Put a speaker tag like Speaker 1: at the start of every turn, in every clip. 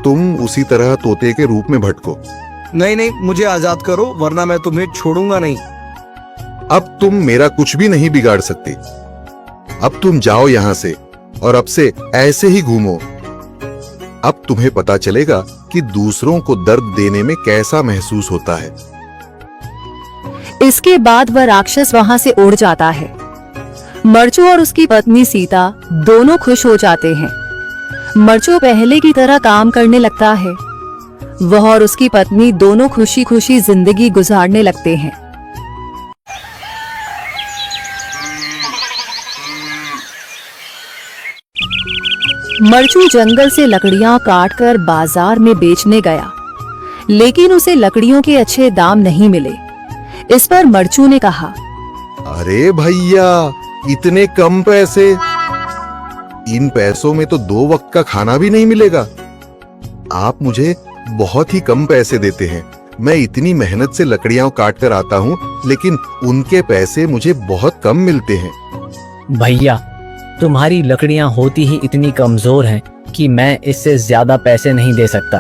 Speaker 1: तुम उसी तरह तोते के रूप में भटको।
Speaker 2: नहीं नहीं, मुझे आजाद करो वरना मैं तुम्हें छोड़ूंगा नहीं।
Speaker 1: अब तुम मेरा कुछ भी नहीं बिगाड़ सकते। अब तुम जाओ यहां से और अब से ऐसे ही घूमो। अब तुम्हें पता चलेगा कि दूसरों को दर्द देने में कैसा महसूस होता है।
Speaker 3: इसके बाद वह राक्षस वहां से उड़ जाता है। मरचू और उसकी पत्नी सीता दोनों खुश हो जाते हैं। मरचू पहले की तरह काम करने लगता है। वह और उसकी पत्नी दोनों खुशी खुशी जिंदगी गुजारने लगते हैं। मरचू जंगल से लकड़ियां काटकर बाजार में बेचने गया, लेकिन उसे लकड़ियों के अच्छे दाम नहीं मिले। इस पर मरचू ने कहा,
Speaker 1: अरे भैया, इतने कम पैसे? इन पैसों में तो 2 वक्त का खाना भी नहीं मिलेगा। आप मुझे बहुत ही कम पैसे देते हैं। मैं इतनी मेहनत से लकड़ियां काट कर आता हूँ, लेकिन उनके पैसे मुझे बहुत कम मिलते हैं।
Speaker 4: भैया, तुम्हारी लकड़ियां होती ही इतनी कमजोर हैं कि मैं इससे ज्यादा पैसे नहीं दे सकता।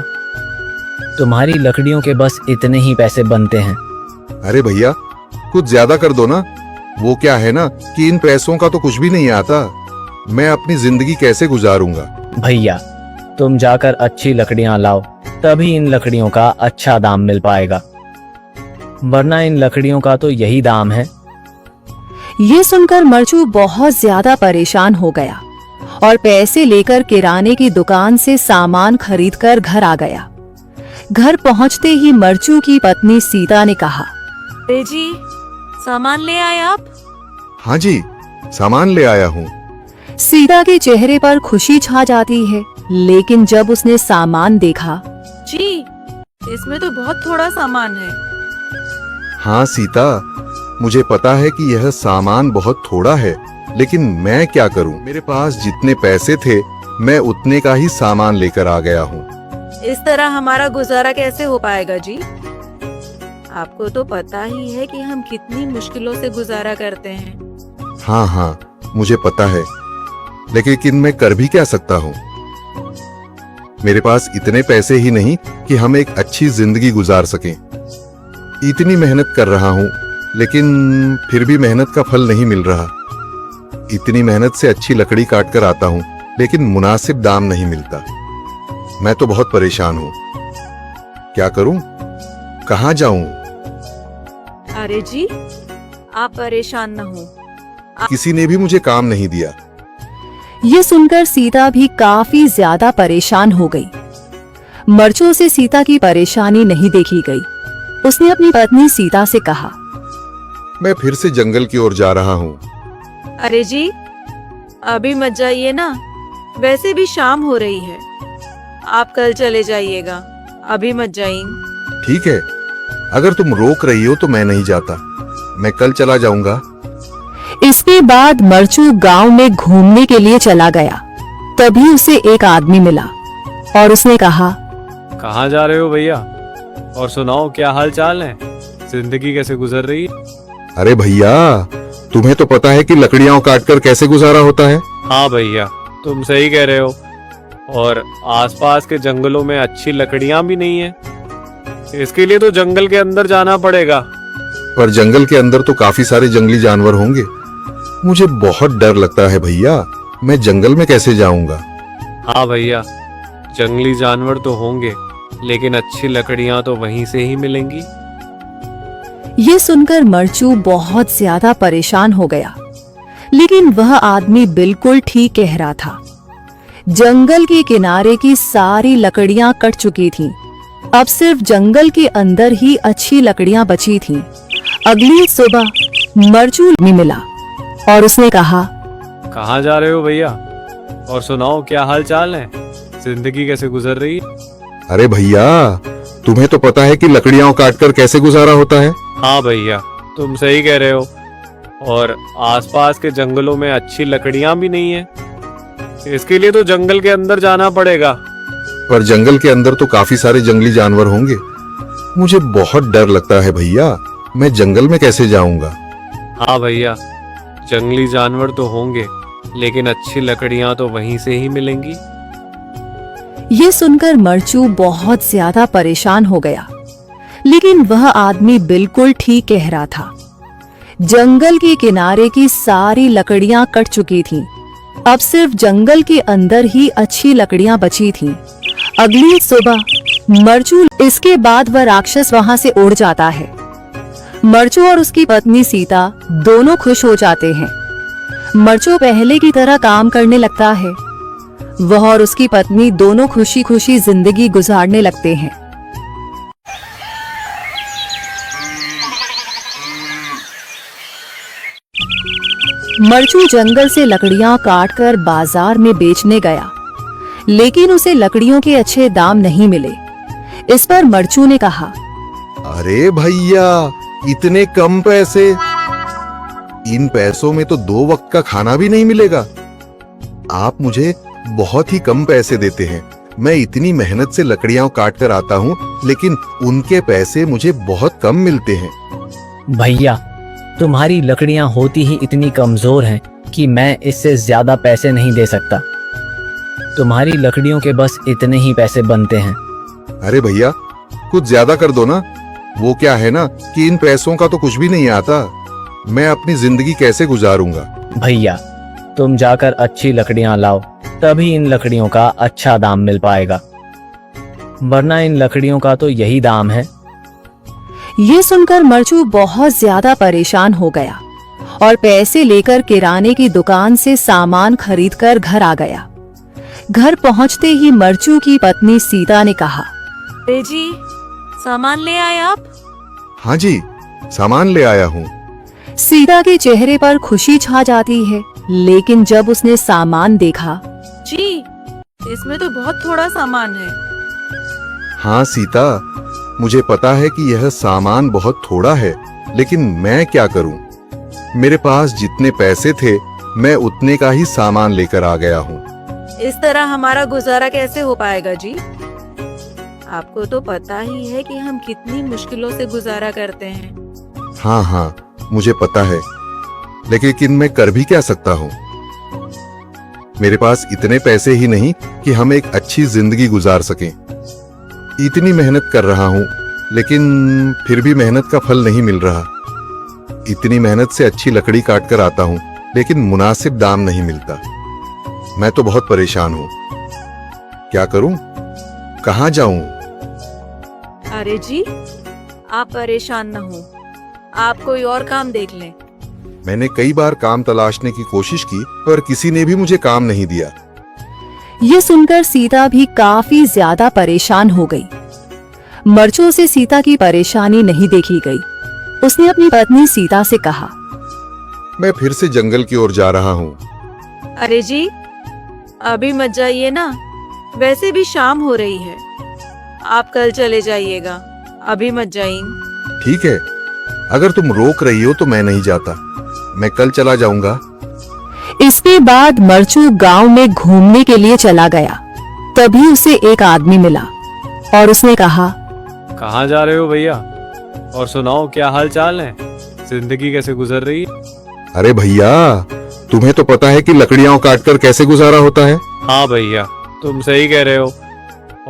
Speaker 4: तुम्हारी लकड़ियों के बस इतने ही पैसे बनते हैं।
Speaker 1: अरे भैया, कुछ ज्यादा कर दो ना। वो क्या है ना कि इन पैसों का तो कुछ भी नहीं आता। मैं अपनी जिंदगी कैसे गुजारूंगा?
Speaker 4: भैया, तुम जाकर अच्छी लकड़ियां लाओ, तभी इन लकड़ियों का अच्छा दाम मिल पाएगा, वरना इन लकड़ियों का तो यही दाम है।
Speaker 3: ये सुनकर मरचू बहुत ज्यादा परेशान हो गया और पैसे लेकर किराने की दुकान से सामान खरीदकर घर आ गया। घर पहुंचते ही मरचू की पत्नी सीता ने कहा,
Speaker 5: अरे जी, सामान ले आए आप?
Speaker 1: हाँ जी, सामान ले आया हूँ।
Speaker 3: सीता के चेहरे पर खुशी छा जाती है, लेकिन जब उसने सामान देखा,
Speaker 5: जी, इसमें तो बहुत थोड़ा सामान है।
Speaker 1: हाँ सीता, मुझे पता है कि यह सामान बहुत थोड़ा है, लेकिन मैं क्या करूं? मेरे पास जितने पैसे थे, मैं उतने का ही सामान लेकर आ गया हूँ।
Speaker 5: इस तरह हमारा गुजारा कैसे हो पाएगा जी? आपको तो पता ही है कि हम कितनी मुश्किलों से गुजारा करते हैं।
Speaker 1: हाँ हाँ, मुझे पता है, लेकिन मैं कर भी क्या सकता हूँ? मेरे पास इतने पैसे ही नहीं कि हम एक अच्छी जिंदगी गुजार सकें। इतनी मेहनत कर रहा हूँ, लेकिन फिर भी मेहनत का फल नहीं मिल रहा। इतनी मेहनत से अच्छी लकड़ी काट कर आता हूँ, लेकिन मुनासिब दाम नहीं मिलता। मैं तो बहुत परेशान हूँ। क्या करूँ? कहाँ जाऊँ?
Speaker 5: अरे जी, आप परेशान न हो।
Speaker 1: किसी ने भी मुझे काम नहीं दिया।
Speaker 3: ये सुनकर सीता भी काफी ज्यादा परेशान हो गई। मरचू से सीता की परेशानी नहीं देखी गई। उसने अपनी पत्नी सीता से कहा,
Speaker 1: मैं फिर से जंगल की ओर जा रहा हूँ।
Speaker 5: अरे जी, अभी मत जाइए ना, वैसे भी शाम हो रही है। आप कल चले जाइएगा, अभी मत जाइए।
Speaker 1: ठीक है, अगर तुम रोक रही हो तो मैं नहीं जाता। मैं कल चला जाऊंगा।
Speaker 3: इसके बाद मरचू गांव में घूमने के लिए चला गया। तभी उसे एक आदमी मिला और उसने कहा,
Speaker 6: कहाँ जा रहे हो भैया? और सुनाओ, क्या हाल चाल है? जिंदगी कैसे गुजर रही है?
Speaker 1: अरे भैया, तुम्हें तो पता है कि लकड़ियां काटकर कैसे गुजारा होता है।
Speaker 6: हाँ भैया, तुम सही कह रहे हो। और आसपास के जंगलों में अच्छी लकड़ियां भी नहीं है। इसके लिए तो जंगल के अंदर जाना पड़ेगा।
Speaker 1: पर जंगल के अंदर तो काफी सारे जंगली जानवर होंगे। मुझे बहुत डर लगता है भैया। मैं जंगल में कैसे जाऊंगा?
Speaker 6: हाँ भैया, जंगली जानवर तो होंगे, लेकिन अच्छी लकड़ियां तो वहीं से ही मिलेंगी।
Speaker 3: ये सुनकर मरचू बहुत ज्यादा परेशान हो गया, लेकिन वह आदमी बिल्कुल ठीक कह रहा था। जंगल के किनारे की सारी लकड़ियां कट चुकी थीं। अब सिर्फ जंगल के अंदर ही अच्छी लकड़ियां बची थीं। अगली सुबह मरचू में मिला और उसने कहा,
Speaker 6: कहाँ जा रहे हो भैया? और सुनाओ, क्या हाल चाल है? जिंदगी कैसे गुजर रही है?
Speaker 1: अरे भैया, तुम्हें तो पता है कि लकड़ियां काटकर कैसे गुजारा होता है।
Speaker 6: हाँ भैया, तुम सही कह रहे हो। और आसपास के जंगलों में अच्छी लकड़ियां भी नहीं है। इसके लिए तो जंगल के अंदर जाना पड़ेगा।
Speaker 1: पर जंगल के अंदर तो काफी सारे जंगली जानवर होंगे। मुझे बहुत डर लगता है भैया। मैं जंगल में कैसे जाऊंगा?
Speaker 6: हाँ भैया, जंगली जानवर तो होंगे, लेकिन अच्छी लकड़ियां तो वहीं से ही मिलेंगी।
Speaker 3: ये सुनकर मरचू बहुत ज्यादा परेशान हो गया, लेकिन वह आदमी बिल्कुल ठीक कह रहा था। जंगल के किनारे की सारी लकड़ियां कट चुकी थीं। अब सिर्फ जंगल के अंदर ही अच्छी लकड़ियां बची थीं। अगली सुबह मरचू, इसके बाद वह राक्षस वहां से उड़ जाता है। मरचू और उसकी पत्नी सीता दोनों खुश हो जाते हैं। मरचू पहले की तरह काम करने लगता है। वह और उसकी पत्नी दोनों खुशी खुशी जिंदगी गुजारने लगते हैं। मरचू जंगल से लकड़ियां काटकर बाजार में बेचने गया, लेकिन उसे लकड़ियों के अच्छे दाम नहीं मिले। इस पर मरचू ने कहा,
Speaker 1: अरे भैया, इतने कम पैसे, इन पैसों में तो 2 वक्त का खाना भी नहीं मिलेगा। आप मुझे बहुत ही कम पैसे देते हैं। मैं इतनी मेहनत से लकड़ियां काट कर आता हूँ, लेकिन उनके पैसे मुझे बहुत कम मिलते हैं।
Speaker 4: भैया, तुम्हारी लकड़ियां होती ही इतनी कमजोर हैं कि मैं इससे ज्यादा पैसे नहीं दे सकता। तुम्हारी लकड़ियों के बस इतने ही पैसे बनते हैं।
Speaker 1: अरे भैया, कुछ ज्यादा कर दो ना। वो क्या है ना कि इन पैसों का तो कुछ भी नहीं आता। मैं अपनी जिंदगी कैसे गुजारूंगा।
Speaker 4: भैया, तुम जाकर अच्छी लकड़ियां लाओ, तभी इन लकड़ियों का अच्छा दाम मिल पाएगा, वरना इन लकड़ियों का तो यही दाम है।
Speaker 3: ये सुनकर मरचू बहुत ज्यादा परेशान हो गया और पैसे लेकर किराने की दुकान से सामान खरीदकर घर आ गया। घर पहुंचते ही मरचू की पत्नी सीता ने कहा,
Speaker 5: अरे जी, सामान ले आए आप?
Speaker 1: हाँ जी, सामान ले आया हूँ।
Speaker 3: सीता के चेहरे पर खुशी छा जाती है, लेकिन जब उसने सामान देखा,
Speaker 5: जी, इसमें तो बहुत थोड़ा सामान है।
Speaker 1: हाँ सीता, मुझे पता है कि यह सामान बहुत थोड़ा है, लेकिन मैं क्या करूं? मेरे पास जितने पैसे थे, मैं उतने का ही सामान लेकर आ गया हूँ।
Speaker 5: इस तरह हमारा गुजारा कैसे हो पाएगा जी? आपको तो पता ही है कि हम कितनी मुश्किलों से गुजारा करते हैं।
Speaker 1: हाँ हाँ, मुझे पता है, लेकिन मैं कर भी क्या सकता हूँ? मेरे पास इतने पैसे ही नहीं कि हम एक अच्छी जिंदगी गुजार सकें। इतनी मेहनत कर रहा हूँ, लेकिन फिर भी मेहनत का फल नहीं मिल रहा। इतनी मेहनत से अच्छी लकड़ी काट कर आता हूँ, लेकिन मुनासिब दाम नहीं मिलता। मैं तो बहुत परेशान हूँ। क्या करूं? कहाँ जाऊं?
Speaker 5: अरे जी, आप परेशान न हो, आप कोई और काम देख लें।
Speaker 1: मैंने कई बार काम तलाशने की कोशिश की, पर किसी ने भी मुझे काम नहीं दिया।
Speaker 3: ये सुनकर सीता भी काफी ज्यादा परेशान हो गई। मरचू से सीता की परेशानी नहीं देखी गई। उसने अपनी पत्नी सीता से कहा,
Speaker 1: मैं फिर से जंगल की ओर जा रहा हूँ।
Speaker 5: अरे जी, अभी मत जाइए ना, वैसे भी शाम हो रही है। आप कल चले जाइएगा, अभी मत जाइए।
Speaker 1: ठीक है, अगर तुम रोक रही हो तो मैं नहीं जाता। मैं कल चला जाऊंगा।
Speaker 3: इसके बाद मरचू गांव में घूमने के लिए चला गया। तभी उसे एक आदमी मिला और उसने कहा,
Speaker 6: कहाँ जा रहे हो भैया? और सुनाओ, क्या हाल चाल है? जिंदगी कैसे गुजर रही है?
Speaker 1: अरे भैया, तुम्हें तो पता है कि लकड़ियां काटकर कैसे गुजारा होता है।
Speaker 6: हाँ भैया, तुम सही कह रहे हो।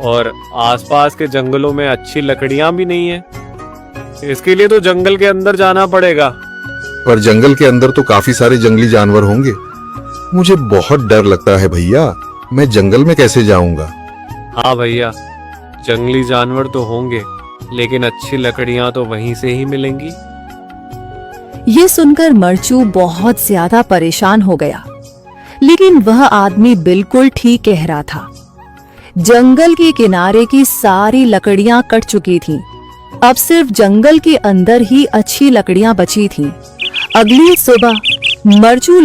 Speaker 6: और आसपास के जंगलों में अच्छी लकड़ियां भी नहीं है। इसके लिए तो जंगल के अंदर जाना पड़ेगा।
Speaker 1: पर जंगल के अंदर तो काफी सारे जंगली जानवर होंगे। मुझे बहुत डर लगता है भैया, मैं जंगल में कैसे जाऊंगा?
Speaker 6: हाँ भैया, जंगली जानवर तो होंगे, लेकिन अच्छी लकड़ियां तो वहीं से ही मिलेंगी।
Speaker 3: ये सुनकर मरचू बहुत ज्यादा परेशान हो गया, लेकिन वह आदमी बिल्कुल ठीक कह रहा था। जंगल के किनारे की सारी लकड़ियां कट चुकी थीं। अब सिर्फ जंगल के अंदर ही अच्छी लकड़ियां बची थीं। अगली सुबह मरचू